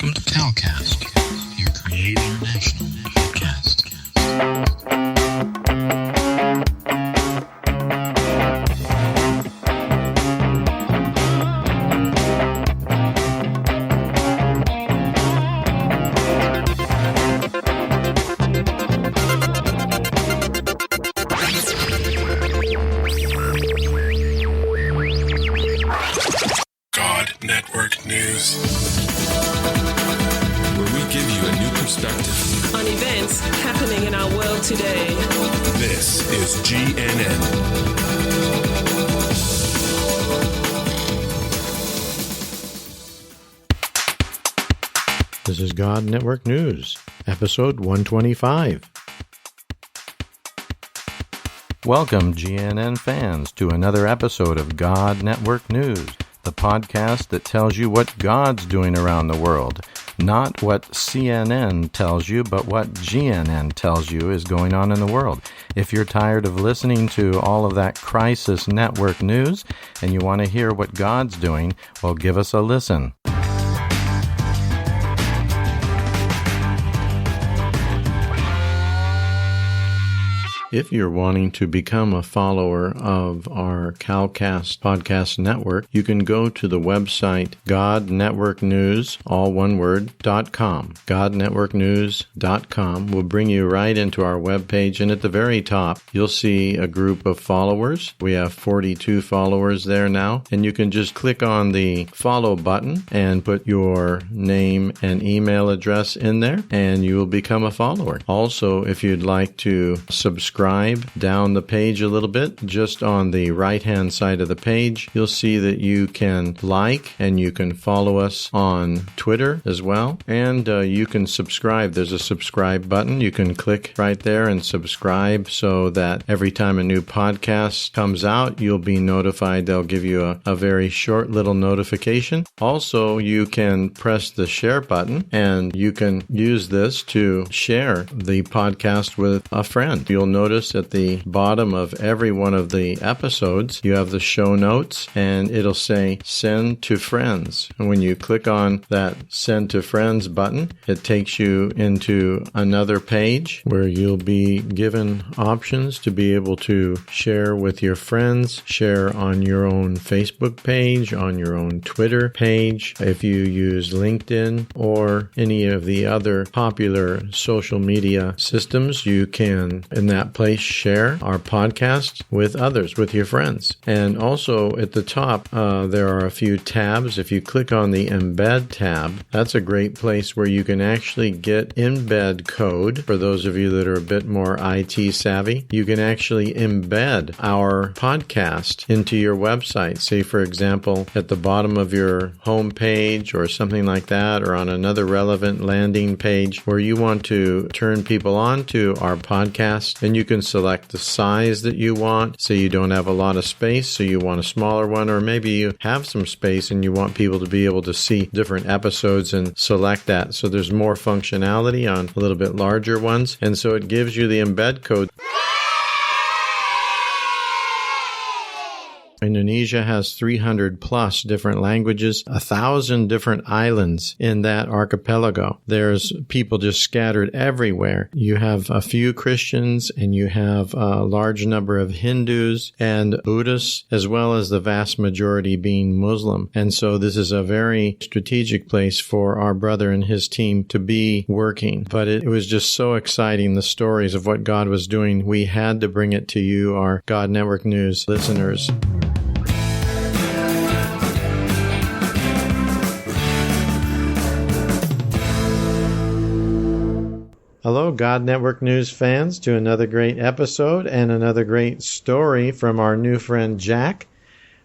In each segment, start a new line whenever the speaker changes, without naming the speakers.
Welcome to Calcast, your Create International podcast. God Network News, where we give you a new perspective
on events happening in our world today.
This is GNN.
This is God Network News, episode 125. Welcome, GNN fans, to another episode of God Network News, the podcast that tells you what God's doing around the world. Not what CNN tells you, but what GNN tells you is going on in the world. If you're tired of listening to all of that crisis network news and you want to hear what God's doing, well, give us a listen. If you're wanting to become a follower of our Calcast podcast network, you can go to the website godnetworknews, all one word, .com. godnetworknews.com will bring you right into our webpage, and at the very top, you'll see a group of followers. We have 42 followers there now, and you can just click on the follow button and put your name and email address in there, and you will become a follower. Also, if you'd like to subscribe down the page a little bit, just on the right-hand side of the page, you'll see that you can like and you can follow us on Twitter as well, and you can subscribe. There's a subscribe button. You can click right there and subscribe so that every time a new podcast comes out, you'll be notified. They'll give you a very short little notification. Also, you can press the share button, and you can use this to share the podcast with a friend. You'll notice at the bottom of every one of the episodes, you have the show notes, and it'll say send to friends. And when you click on that send to friends button, it takes you into another page where you'll be given options to be able to share with your friends, share on your own Facebook page, on your own Twitter page. If you use LinkedIn or any of the other popular social media systems, you can, in that place, share our podcast with others, with your friends. And also at the top, there are a few tabs. If you click on the embed tab, that's a great place where you can actually get embed code. For those of you that are a bit more IT savvy, you can actually embed our podcast into your website. Say, for example, at the bottom of your home page or something like that, or on another relevant landing page where you want to turn people on to our podcast, and you can select the size that you want. Say you don't have a lot of space, so you want a smaller one, or maybe you have some space and you want people to be able to see different episodes and select that. So there's more functionality on a little bit larger ones, and so it gives you the embed code. Indonesia has 300 plus different languages, 1,000 different islands in that archipelago. There's people just scattered everywhere. You have a few Christians, and you have a large number of Hindus and Buddhists, as well as the vast majority being Muslim. And so this is a very strategic place for our brother and his team to be working. But it was just so exciting, the stories of what God was doing. We had to bring it to you, our God Network News listeners. Hello, God Network News fans, to another great episode and another great story from our new friend Jack,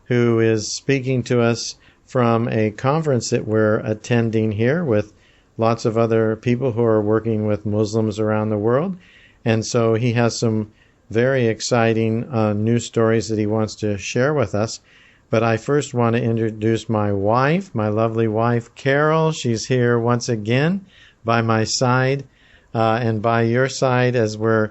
who is speaking to us from a conference that we're attending here with lots of other people who are working with Muslims around the world. And so he has some very exciting news stories that he wants to share with us. But I first want to introduce my wife, my lovely wife, Carol. She's here once again by my side. and by your side as we're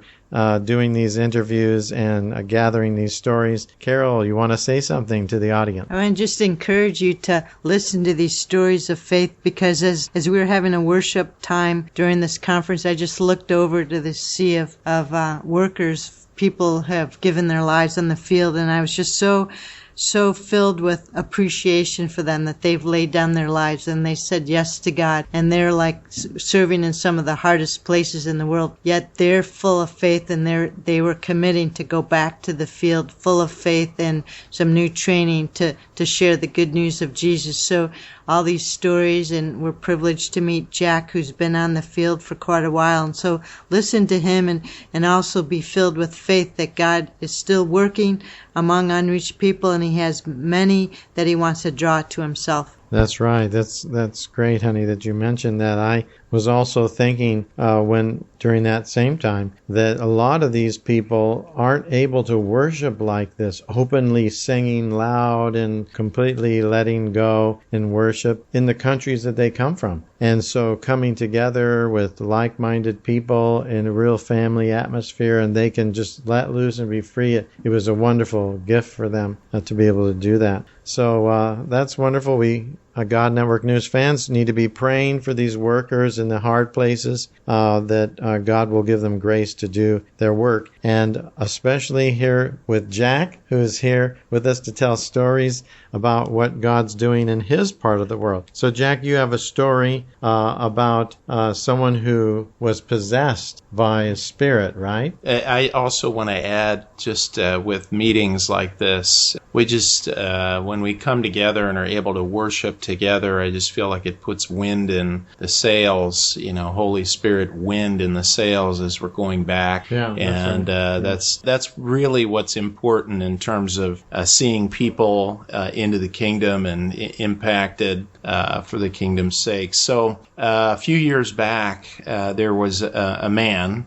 doing these interviews and gathering these stories. Carol, you want to say something to the audience?
I want to just encourage you to listen to these stories of faith, because as we were having a worship time during this conference, I just looked over to the sea of workers. People have given their lives on the field, and I was just so filled with appreciation for them, that they've laid down their lives and they said yes to God, and they're like serving in some of the hardest places in the world, yet they're full of faith, and they were committing to go back to the field full of faith and some new training to share the good news of Jesus. So all these stories, and we're privileged to meet Jack, who's been on the field for quite a while, and so listen to him and also be filled with faith that God is still working among unreached people, and he has many that he wants to draw to himself.
That's right. That's great, honey, that you mentioned that. I was also thinking during that same time that a lot of these people aren't able to worship like this, openly singing loud and completely letting go in worship in the countries that they come from. And so coming together with like-minded people in a real family atmosphere, and they can just let loose and be free. It was a wonderful gift for them to be able to do that. So that's wonderful. We God Network News fans need to be praying for these workers in the hard places, that God will give them grace to do their work. And especially here with Jack, who is here with us to tell stories about what God's doing in his part of the world. So Jack, you have a story about someone who was possessed by a spirit, right?
I also want to add, just with meetings like this, we just, when we come together and are able to worship together, I just feel like it puts wind in the sails, Holy Spirit wind in the sails as we're going back.
Yeah,
and that's really what's important in terms of seeing people into the kingdom and impacted for the kingdom's sake. So a few years back, there was a man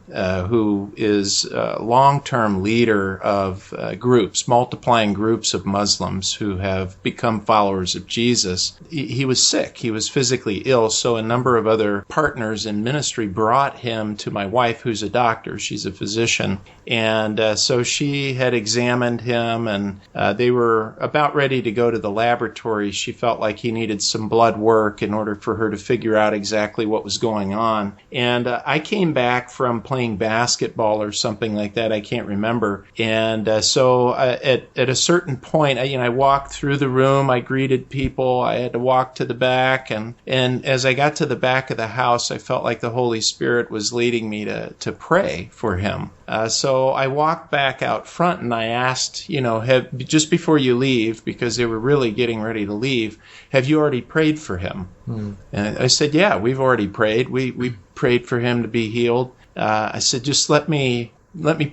who is a long-term leader of groups, multiplying groups of Muslims who have become followers of Jesus. He was sick. He was physically ill, so a number of other partners in ministry brought him to my wife, who's a doctor. She's a physician. And so she had examined him, and they were about ready to go to the laboratory. She felt like he needed some blood work in order for her to figure out exactly what was going on. And I came back from playing basketball or something like that. I can't remember. And so at a certain point, I walked through the room. I greeted people. I had to walk to the back. And as I got to the back of the house, I felt like the Holy Spirit was leading me to pray for him. So I walked back out front and I asked, just before you leave, because they were really getting ready to leave, have you already prayed for him? And I said, yeah, we've already prayed. We prayed for him to be healed. I said, just let me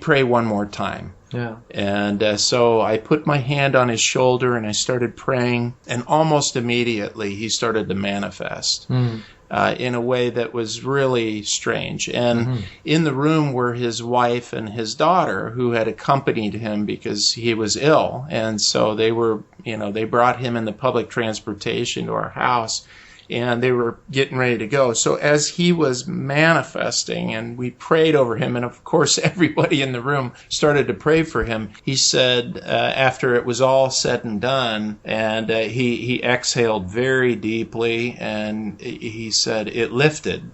pray one more time.
Yeah.
And so I put my hand on his shoulder and I started praying, and almost immediately he started to manifest. In a way that was really strange. And in the room were his wife and his daughter, who had accompanied him because he was ill. And so they were, they brought him in the public transportation to our house, and they were getting ready to go. So as he was manifesting and we prayed over him, and of course everybody in the room started to pray for him, he said, after it was all said and done, and he exhaled very deeply, and he said, it lifted.